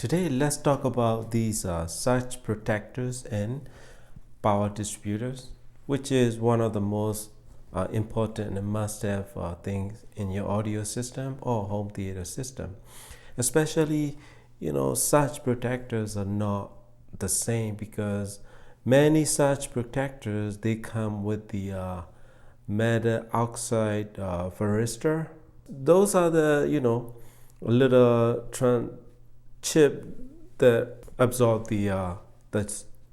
Today, let's talk about these surge protectors and power distributors, which is one of the most important and must-have things in your audio system or home theater system. Especially, surge protectors are not the same because many surge protectors they come with the metal oxide varistor. Those are the little chip that absorb the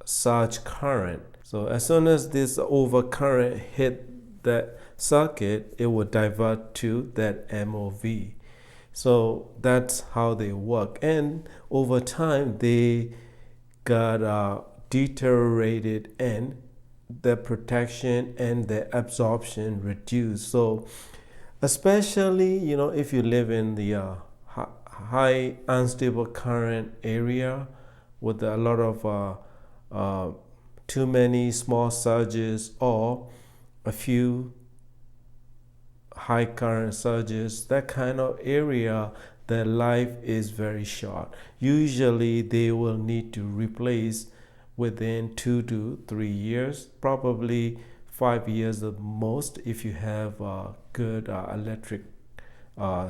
surge current. So as soon as this overcurrent hit that circuit, it will divert to that MOV. So that's how they work, and over time they got deteriorated and the protection and the absorption reduced. So especially if you live in the high unstable current area with a lot of too many small surges or a few high current surges, that kind of area, their life is very short. Usually they will need to replace within 2 to 3 years, probably 5 years at most if you have a good electric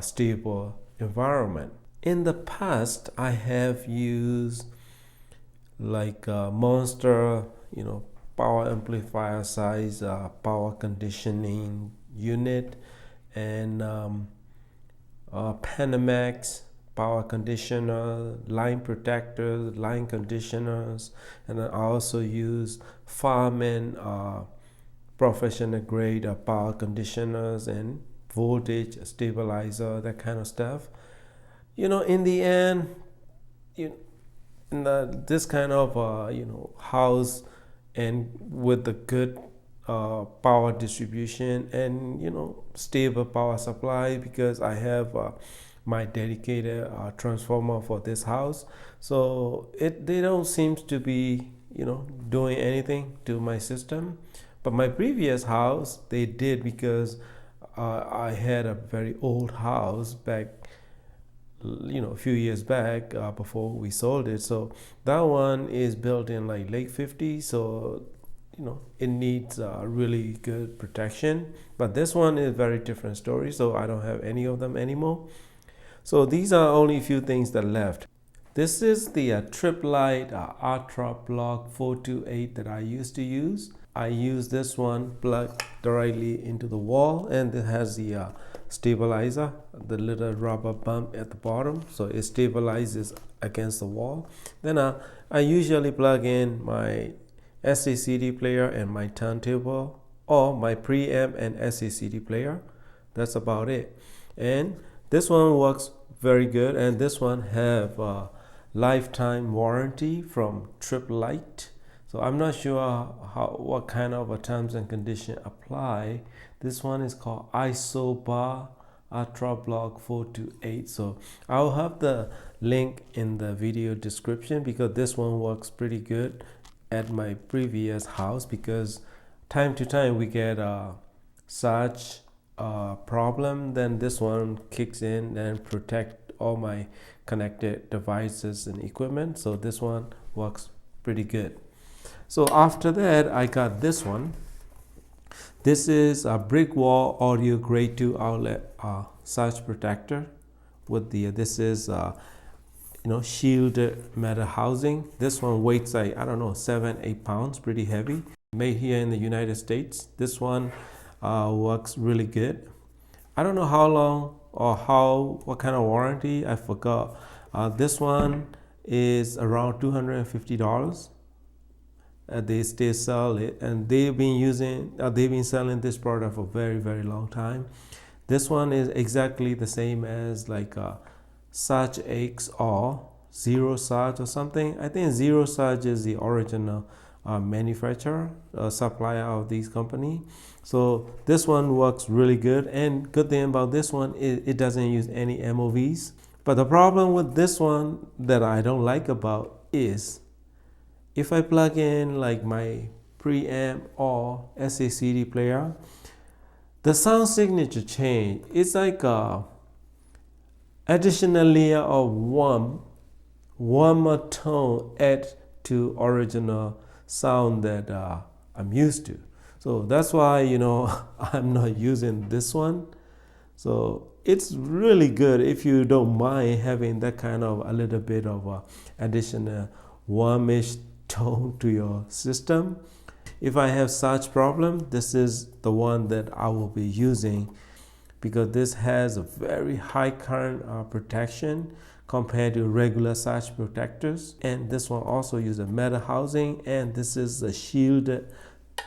stable environment. In the past, I have used like a monster, power amplifier size power conditioning unit and Panamax power conditioner, line protectors, line conditioners, and I also use Tharbamar professional grade power conditioners and voltage stabilizer, that kind of stuff. In the end, this kind of house and with the good power distribution and stable power supply, because I have my dedicated transformer for this house, so they don't seem to be doing anything to my system. But my previous house they did, because I had a very old house back a few years back before we sold it. So that one is built in like late 50s, so it needs really good protection. But this one is a very different story, so I don't have any of them anymore. So these are only a few things that left. This is the Trip Light Ultra Block 428 that I used to use. I use this one plugged directly into the wall, and it has the stabilizer, the little rubber bump at the bottom, so it stabilizes against the wall. Then I usually plug in my SACD player and my turntable, or my preamp and SACD player. That's about it. And this one works very good, and this one have a lifetime warranty from Trip Light. So I'm not sure what kind of a terms and condition apply. This one is called Isobar Ultra Block 428. So I'll have the link in the video description, because this one works pretty good at my previous house, because time to time we get such problem, then this one kicks in and protect all my connected devices and equipment. So this one works pretty good. So after that, I got this one. This is a brick wall audio grade 2 outlet surge protector with the this is shielded metal housing. This one weighs like, I don't know, 7-8 pounds, pretty heavy. Made here in the United States. This one works really good. I don't know how long or what kind of warranty, I forgot. This one is around $250. They still sell it, and they've been selling this product for very, very long time. This one is exactly the same as like Surge X or Zero Surge or something. I think Zero Surge is the original manufacturer, supplier of these company. So this one works really good, and good thing about this one is it doesn't use any MOVs. But the problem with this one that I don't like about is, if I plug in like my preamp or SACD player, the sound signature change. It's like a additional layer of warmth one more tone add to original sound that I'm used to. So that's why, I'm not using this one. So it's really good if you don't mind having that kind of a little bit of additional warmish tone to your system. If I have such problem, this is the one that I will be using, because this has a very high current protection compared to regular surge protectors. And this one also uses metal housing, and this is a shielded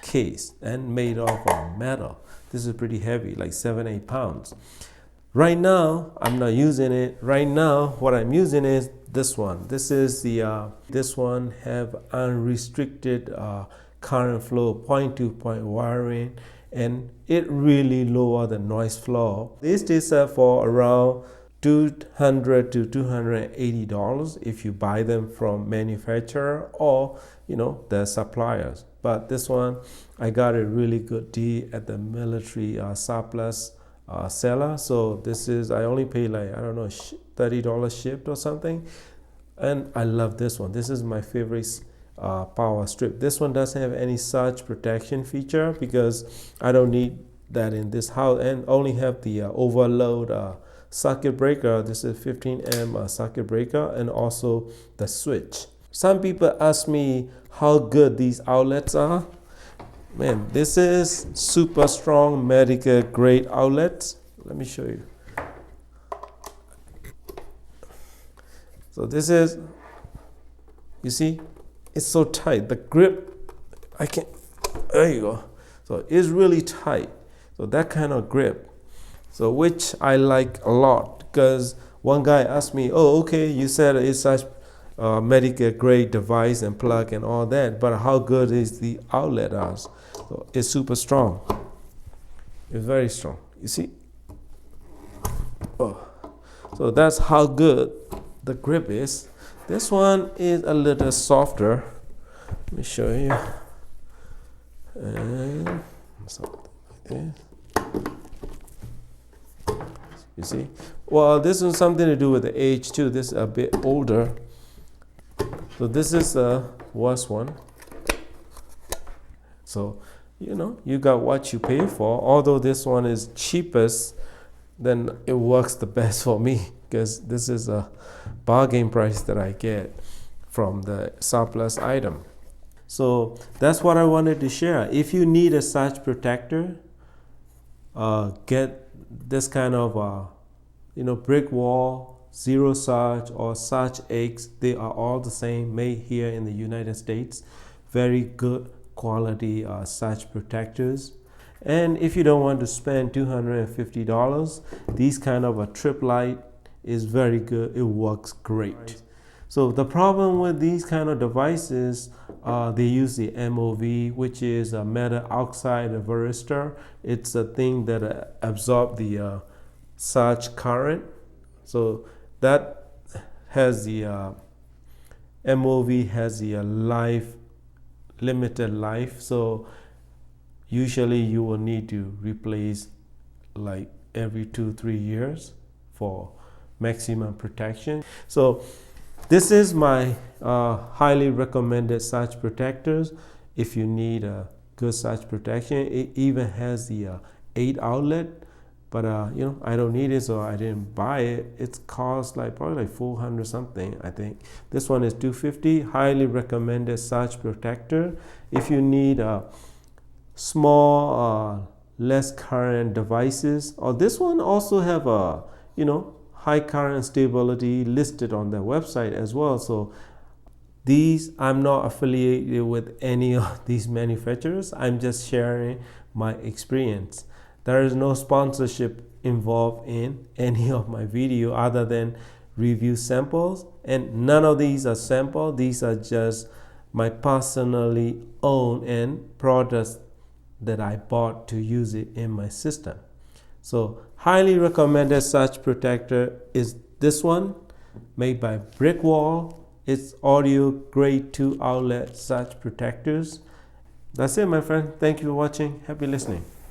case and made of metal. This is pretty heavy, like 7-8 pounds. Right now I'm not using it. Right now what I'm using is this one. This is the this one have unrestricted current flow, point to point wiring, and it really lower the noise floor. This is for around $200 to $280 if you buy them from manufacturer or the suppliers. But this one I got a really good deal at the military surplus seller. So this is, I only pay like, I don't know, $30 shipped or something, and I love this one. This is my favorite power strip. This one doesn't have any surge protection feature because I don't need that in this house, and only have the overload circuit breaker. This is 15 amp circuit breaker, and also the switch. Some people ask me how good these outlets are. Man, this is super strong medical grade outlets. Let me show you. So this is, you see, it's so tight. The grip, there you go. So it's really tight. So that kind of grip. So which I like a lot, because one guy asked me, oh, okay, you said it's such medical grade device and plug and all that, but how good is the outlet as? So it's super strong. It's very strong. You see? Oh. So that's how good the grip is. This one is a little softer. Let me show you. And something like this. You see? Well, this is something to do with the age too. This is a bit older. So this is the worst one. So, you got what you pay for. Although this one is cheapest, then it works the best for me, because this is a bargain price that I get from the surplus item. So that's what I wanted to share. If you need a surge protector, get this kind of brick wall, zero surge, or surge X. They are all the same, made here in the United States. Very good quality surge protectors. And if you don't want to spend $250, these kind of a trip light is very good. It works great. So the problem with these kind of devices, they use the MOV, which is a metal oxide varistor. It's a thing that absorbs the surge current. So that has the MOV has the limited life. So usually you will need to replace like every 2-3 years for maximum protection. So this is my highly recommended surge protectors. If you need a good surge protection, it even has the 8 outlet, but I don't need it, so I didn't buy it. It costs probably like 400 something, I think. This one is $250. Highly recommended surge protector. If you need small less current devices, or this one also have a high current stability listed on their website as well. So these, I'm not affiliated with any of these manufacturers. I'm just sharing my experience. There is no sponsorship involved in any of my video other than review samples, and none of these are sample. These are just my personally owned and products that I bought to use it in my system. So highly recommended surge protector is this one, made by Brickwall. It's audio grade 2 outlet surge protectors. That's it, my friend. Thank you for watching. Happy listening.